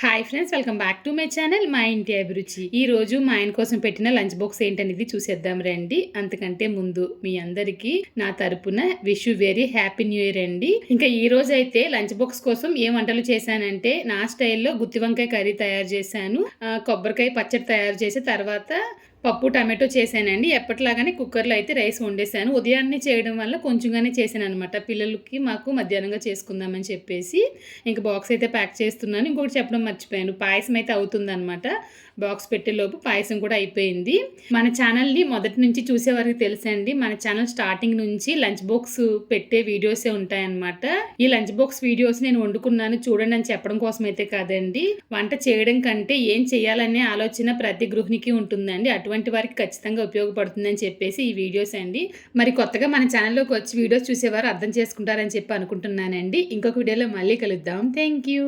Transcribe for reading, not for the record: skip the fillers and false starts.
Hi friends, welcome back to my channel మా ఇంటి అభిరుచి. ఈ రోజు మా ఆయన కోసం పెట్టిన లంచ్ బాక్స్ ఏంటనేది చూసేద్దాం రండి. అంతకంటే ముందు మీ అందరికీ నా తరపున wish you very happy new year అండి. ఇంకా ఈ రోజు అయితే లంచ్ బాక్స్ కోసం ఏం వంటలు చేశానంటే, నా స్టైల్లో గుత్తి వంకాయ కర్రీ తయారు చేశాను, కొబ్బరికాయ పచ్చడి తయారు చేసి తర్వాత పప్పు టమాటో చేశానండి. ఎప్పటిలాగానే కుక్కర్లో అయితే రైస్ వండేసాను. ఉదయాన్నే చేయడం వల్ల కొంచెంగానే చేశాను అనమాట. పిల్లలకి మాకు మధ్యాహ్నంగా చేసుకుందామని చెప్పేసి ఇంక బాక్స్ అయితే ప్యాక్ చేస్తున్నాను. ఇంకొకటి చెప్పడం మర్చిపోయాను, పాయసం అయితే అవుతుందన్నమాట. బాక్స్ పెట్టేలోపు పాయసం కూడా అయిపోయింది. మన ఛానల్ని మొదటి నుంచి చూసేవారికి తెలుసండి, మన ఛానల్ స్టార్టింగ్ నుంచి లంచ్ బాక్స్ పెట్టే వీడియోసే ఉంటాయన్నమాట. ఈ లంచ్ బాక్స్ వీడియోస్ నేను వండుకున్నాను చూడండి అని చెప్పడం కోసం అయితే కాదండి, వంట చేయడం కంటే ఏం చేయాలనే ఆలోచన ప్రతి గృహిణికి ఉంటుందండి. అటువంటి వారికి ఖచ్చితంగా ఉపయోగపడుతుందని చెప్పేసి ఈ వీడియోస్ అండి. మరి కొత్తగా మన ఛానల్లోకి వచ్చి వీడియోస్ చూసేవారు అర్థం చేసుకుంటారని చెప్పి అనుకుంటున్నానండి. ఇంకొక వీడియోలో మళ్ళీ కలుద్దాం. Thank you.